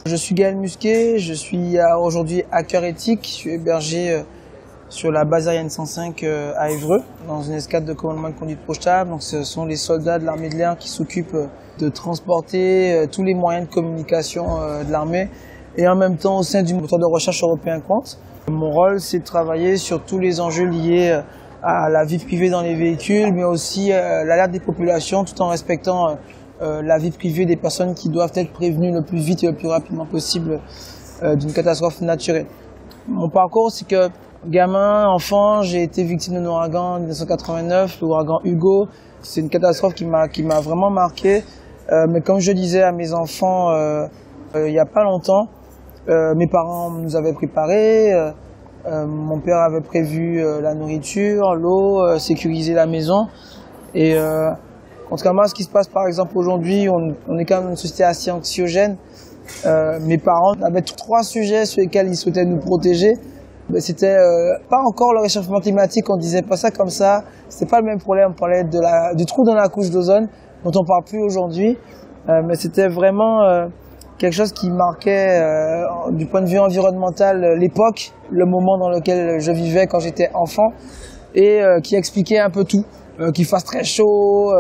Je suis Gaël Musquet, je suis aujourd'hui hacker éthique, je suis hébergé sur la base aérienne 105 à Évreux, dans une escadre de commandement de conduite projetable. Donc ce sont les soldats de l'armée de l'air qui s'occupent de transporter tous les moyens de communication de l'armée et en même temps au sein du moteur de recherche européen Quant. Mon rôle, c'est de travailler sur tous les enjeux liés à la vie privée dans les véhicules, mais aussi l'alerte des populations tout en respectant la vie privée des personnes qui doivent être prévenues le plus vite et le plus rapidement possible d'une catastrophe naturelle. Mon parcours, c'est que gamin, enfant, j'ai été victime d'un ouragan en 1989, l'ouragan Hugo. C'est une catastrophe qui m'a vraiment marqué. Mais comme je disais à mes enfants il n'y a pas longtemps, mes parents nous avaient préparé, mon père avait prévu la nourriture, l'eau, sécuriser la maison. Et contrairement à ce qui se passe par exemple aujourd'hui, on est quand même une société assez anxiogène. Mes parents avaient 3 sujets sur lesquels ils souhaitaient nous protéger. C'était pas encore le réchauffement climatique, on disait pas ça comme ça. C'était pas le même problème, on parlait du trou dans la couche d'ozone, dont on parle plus aujourd'hui. Mais c'était vraiment quelque chose qui marquait du point de vue environnemental l'époque, le moment dans lequel je vivais quand j'étais enfant, et qui expliquait un peu tout. Qu'il fasse très chaud,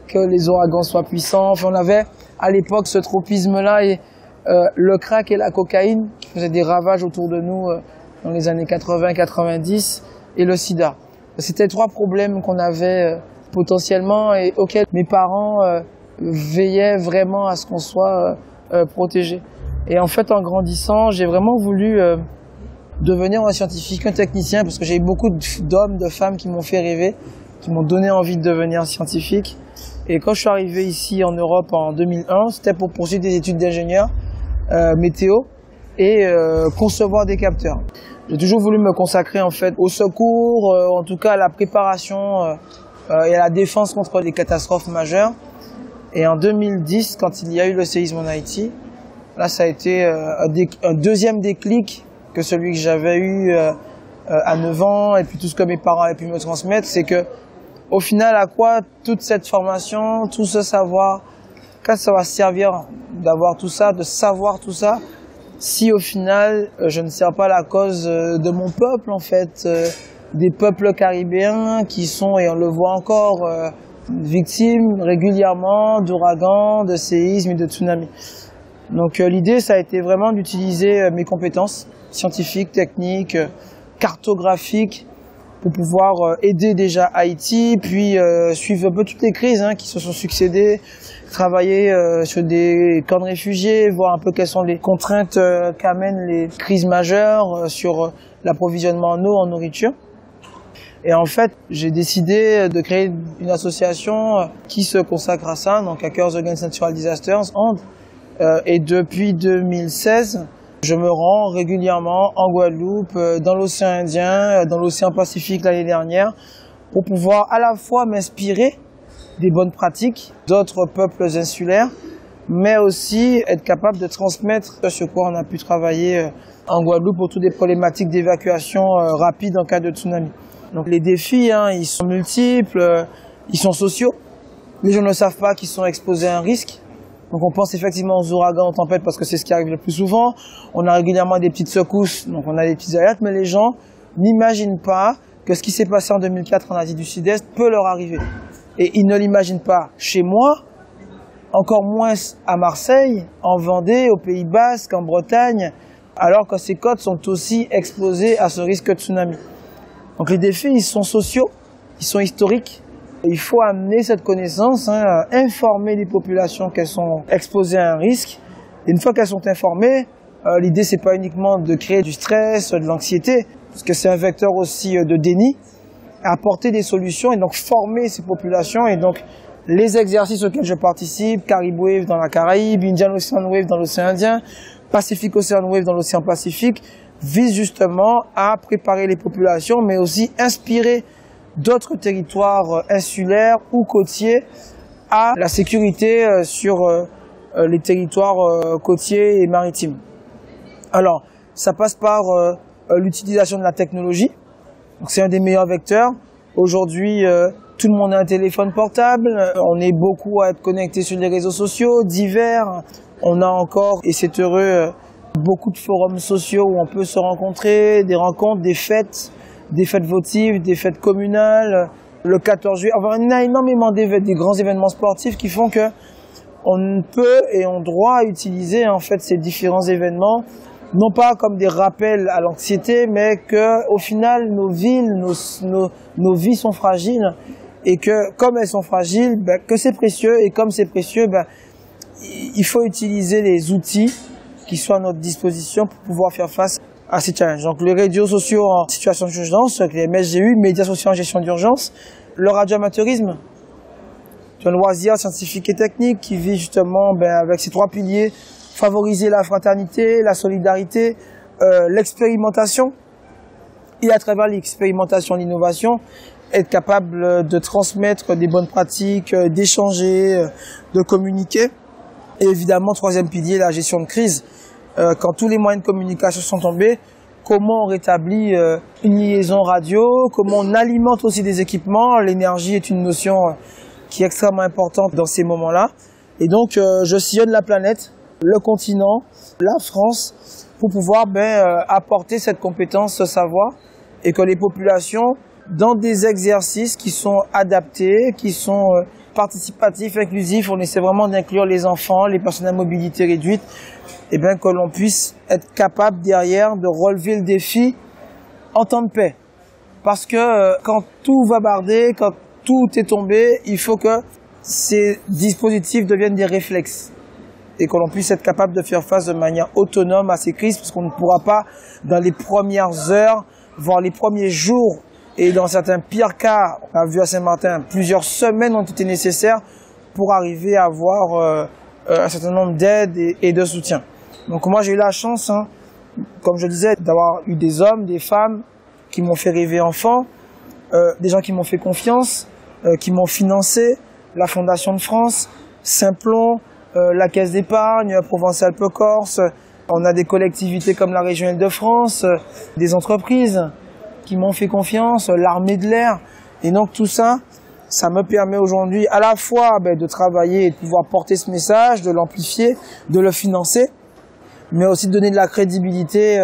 que les ouragans soient puissants. Enfin, on avait à l'époque ce tropisme-là et le crack et la cocaïne qui faisaient des ravages autour de nous dans les années 80-90 et le sida. C'était 3 problèmes qu'on avait potentiellement et auxquels mes parents veillaient vraiment à ce qu'on soit protégés. Et en fait, en grandissant, j'ai vraiment voulu devenir un scientifique, un technicien, parce que j'ai eu beaucoup d'hommes, de femmes qui m'ont fait rêver, qui m'ont donné envie de devenir scientifique. Et quand je suis arrivé ici en Europe en 2001, c'était pour poursuivre des études d'ingénieur météo et concevoir des capteurs. J'ai toujours voulu me consacrer en fait au secours, en tout cas à la préparation et à la défense contre les catastrophes majeures. Et en 2010, quand il y a eu le séisme en Haïti, là ça a été un deuxième déclic que celui que j'avais eu à 9 ans et puis tout ce que mes parents avaient pu me transmettre, c'est que au final, à quoi toute cette formation, tout ce savoir, qu'est-ce que ça va servir d'avoir tout ça, de savoir tout ça, si au final, je ne sers pas la cause de mon peuple, en fait, des peuples caribéens qui sont, et on le voit encore, victimes régulièrement d'ouragans, de séismes et de tsunamis. Donc l'idée, ça a été vraiment d'utiliser mes compétences scientifiques, techniques, cartographiques, pour pouvoir aider déjà Haïti, puis suivre un peu toutes les crises qui se sont succédées, travailler sur des camps de réfugiés, voir un peu quelles sont les contraintes qu'amènent les crises majeures sur l'approvisionnement en eau, en nourriture. Et en fait, j'ai décidé de créer une association qui se consacre à ça, donc Hackers Against Natural Disasters, AND. Et depuis 2016, je me rends régulièrement en Guadeloupe, dans l'océan Indien, dans l'océan Pacifique l'année dernière, pour pouvoir à la fois m'inspirer des bonnes pratiques d'autres peuples insulaires, mais aussi être capable de transmettre ce quoi on a pu travailler en Guadeloupe autour des problématiques d'évacuation rapide en cas de tsunami. Donc les défis, ils sont multiples, ils sont sociaux. Les gens ne savent pas qu'ils sont exposés à un risque. Donc on pense effectivement aux ouragans, aux tempêtes, parce que c'est ce qui arrive le plus souvent. On a régulièrement des petites secousses, donc on a des petites alertes, mais les gens n'imaginent pas que ce qui s'est passé en 2004 en Asie du Sud-Est peut leur arriver. Et ils ne l'imaginent pas chez moi, encore moins à Marseille, en Vendée, au Pays Basque, en Bretagne, alors que ces côtes sont aussi exposées à ce risque de tsunami. Donc les défis, ils sont sociaux, ils sont historiques. Il faut amener cette connaissance, informer les populations qu'elles sont exposées à un risque. Et une fois qu'elles sont informées, l'idée c'est pas uniquement de créer du stress, de l'anxiété, parce que c'est un vecteur aussi de déni, apporter des solutions et donc former ces populations. Et donc les exercices auxquels je participe, Carib Wave dans la Caraïbe, Indian Ocean Wave dans l'océan Indien, Pacific Ocean Wave dans l'océan Pacifique, visent justement à préparer les populations, mais aussi inspirer d'autres territoires insulaires ou côtiers à la sécurité sur les territoires côtiers et maritimes. Alors, ça passe par l'utilisation de la technologie. Donc, c'est un des meilleurs vecteurs. Aujourd'hui, tout le monde a un téléphone portable. On est beaucoup à être connecté sur les réseaux sociaux divers. On a encore, et c'est heureux, beaucoup de forums sociaux où on peut se rencontrer, des rencontres, des fêtes votives, des fêtes communales, le 14 juillet. Enfin, on a énormément des grands événements sportifs qui font que on peut et on doit utiliser en fait ces différents événements, non pas comme des rappels à l'anxiété, mais que au final nos villes, nos vies sont fragiles et que comme elles sont fragiles, que c'est précieux et comme c'est précieux, il faut utiliser les outils qui sont à notre disposition pour pouvoir faire face à ces challenges. Donc les réseaux sociaux en situation d'urgence, les MSGU, médias sociaux en gestion d'urgence, le radioamateurisme, un loisir scientifique et technique qui vise justement avec ces 3 piliers, favoriser la fraternité, la solidarité, l'expérimentation, et à travers l'expérimentation, l'innovation, être capable de transmettre des bonnes pratiques, d'échanger, de communiquer. Et évidemment, 3e pilier, la gestion de crise. Quand tous les moyens de communication sont tombés, comment on rétablit une liaison radio, comment on alimente aussi des équipements. L'énergie est une notion qui est extrêmement importante dans ces moments-là. Et donc, je sillonne la planète, le continent, la France, pour pouvoir apporter cette compétence, ce savoir, et que les populations, dans des exercices qui sont adaptés, qui sont participatifs, inclusifs, on essaie vraiment d'inclure les enfants, les personnes à mobilité réduite, et bien que l'on puisse être capable derrière de relever le défi en temps de paix. Parce que quand tout va barder, quand tout est tombé, il faut que ces dispositifs deviennent des réflexes et que l'on puisse être capable de faire face de manière autonome à ces crises, parce qu'on ne pourra pas, dans les premières heures, voire les premiers jours, et dans certains pires cas, on a vu à Saint-Martin, plusieurs semaines ont été nécessaires pour arriver à avoir un certain nombre d'aides et de soutien. Donc moi j'ai eu la chance, comme je disais, d'avoir eu des hommes, des femmes qui m'ont fait rêver enfant, des gens qui m'ont fait confiance, qui m'ont financé, la Fondation de France, Simplon, la Caisse d'épargne, Provence-Alpes-Corse. On a des collectivités comme la région Île-de-France, des entreprises qui m'ont fait confiance, l'armée de l'air. Et donc tout ça, ça me permet aujourd'hui à la fois de travailler et de pouvoir porter ce message, de l'amplifier, de le financer, mais aussi de donner de la crédibilité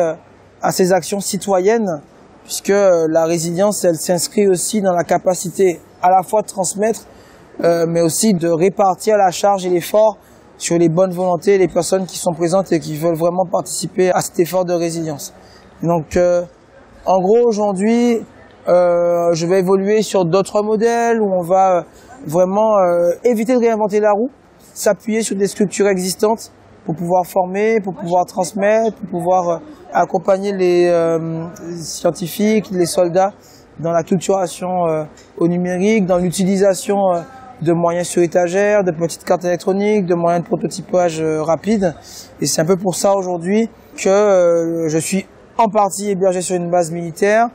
à ces actions citoyennes, puisque la résilience, elle s'inscrit aussi dans la capacité à la fois de transmettre, mais aussi de répartir la charge et l'effort sur les bonnes volontés, les personnes qui sont présentes et qui veulent vraiment participer à cet effort de résilience. Donc, en gros, aujourd'hui, je vais évoluer sur d'autres modèles où on va vraiment éviter de réinventer la roue, s'appuyer sur des structures existantes pour pouvoir former, pour pouvoir transmettre, pour pouvoir accompagner les scientifiques, les soldats dans la culturation au numérique, dans l'utilisation de moyens sur étagère, de petites cartes électroniques, de moyens de prototypage rapide. Et c'est un peu pour ça aujourd'hui que je suis en partie hébergé sur une base militaire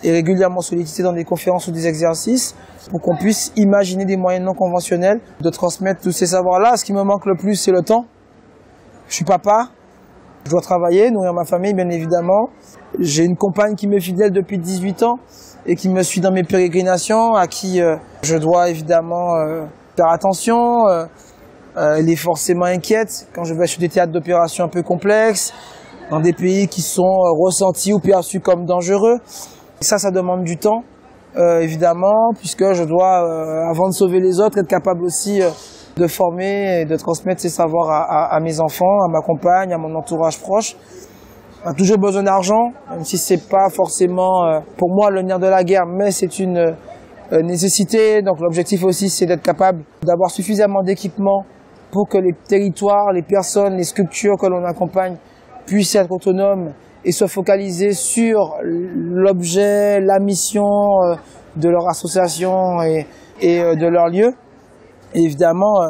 et régulièrement sollicité dans des conférences ou des exercices pour qu'on puisse imaginer des moyens non conventionnels de transmettre tous ces savoirs-là. Ce qui me manque le plus, c'est le temps. Je suis papa, je dois travailler, nourrir ma famille bien évidemment. J'ai une compagne qui m'est fidèle depuis 18 ans et qui me suit dans mes pérégrinations, à qui je dois évidemment faire attention. Elle est forcément inquiète quand je vais sur des théâtres d'opération un peu complexes, dans des pays qui sont ressentis ou perçus comme dangereux. Et ça demande du temps, évidemment, puisque je dois, avant de sauver les autres, être capable aussi de former et de transmettre ces savoirs à mes enfants, à ma compagne, à mon entourage proche. On a toujours besoin d'argent, même si c'est pas forcément pour moi le nerf de la guerre, mais c'est une nécessité. Donc l'objectif aussi, c'est d'être capable d'avoir suffisamment d'équipements pour que les territoires, les personnes, les structures que l'on accompagne puissent être autonomes et se focaliser sur l'objet, la mission de leur association et de leur lieu. Et évidemment,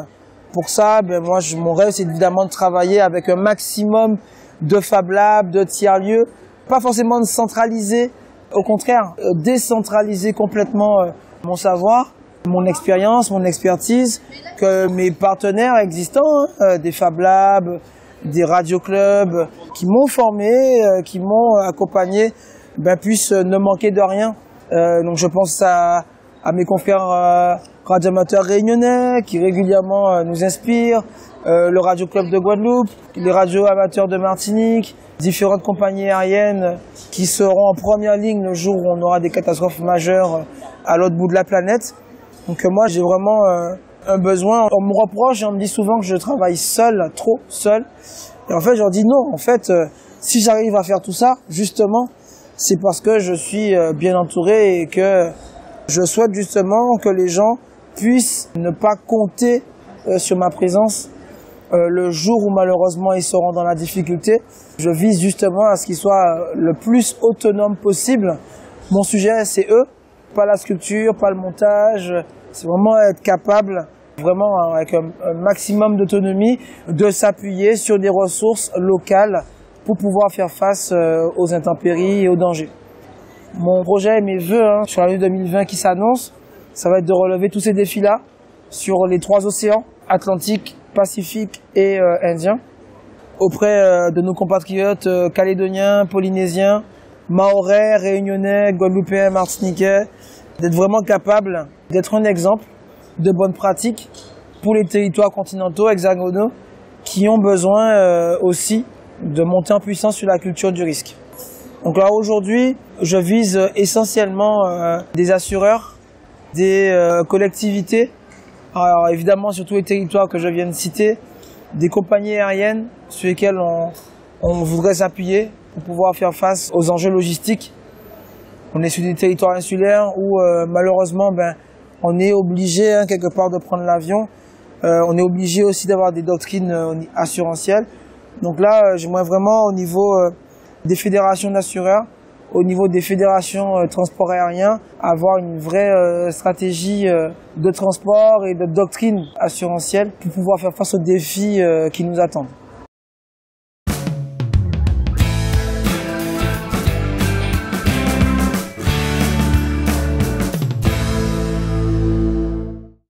pour ça, moi, mon rêve, c'est évidemment de travailler avec un maximum de Fab Labs, de tiers-lieux. Pas forcément de centraliser, au contraire, décentraliser complètement mon savoir, mon expérience, mon expertise, que mes partenaires existants, des Fab Labs, des radioclubs, qui m'ont formé, qui m'ont accompagné, puissent ne manquer de rien. Donc je pense à mes confrères radioamateurs réunionnais qui régulièrement nous inspirent, le Radio Club de Guadeloupe, les radios amateurs de Martinique, différentes compagnies aériennes qui seront en première ligne le jour où on aura des catastrophes majeures à l'autre bout de la planète. Donc moi j'ai vraiment un besoin. On me reproche et on me dit souvent que je travaille seul, trop seul. Et en fait je leur dis non, en fait si j'arrive à faire tout ça, justement, c'est parce que je suis bien entouré et que je souhaite justement que les gens puissent ne pas compter sur ma présence le jour où malheureusement ils seront dans la difficulté. Je vise justement à ce qu'ils soient le plus autonomes possible. Mon sujet c'est eux, pas la sculpture, pas le montage, c'est vraiment être capable, vraiment avec un maximum d'autonomie, de s'appuyer sur des ressources locales pour pouvoir faire face aux intempéries et aux dangers. Mon projet et mes vœux sur l'année 2020 qui s'annonce, ça va être de relever tous ces défis-là sur les 3 océans, Atlantique, Pacifique et Indien, auprès de nos compatriotes calédoniens, polynésiens, mahorais, réunionnais, guadeloupéens, martiniquais, d'être vraiment capable d'être un exemple de bonnes pratiques pour les territoires continentaux, hexagonaux, qui ont besoin aussi de monter en puissance sur la culture du risque. Donc là aujourd'hui, je vise essentiellement des assureurs, des collectivités, alors évidemment sur tous les territoires que je viens de citer, des compagnies aériennes sur lesquelles on voudrait s'appuyer pour pouvoir faire face aux enjeux logistiques. On est sur des territoires insulaires où malheureusement on est obligé quelque part de prendre l'avion. On est obligé aussi d'avoir des doctrines assurantielles. Donc là, j'aimerais vraiment au niveau des fédérations d'assureurs, au niveau des fédérations transport aérien, avoir une vraie stratégie de transport et de doctrine assurantielle pour pouvoir faire face aux défis qui nous attendent.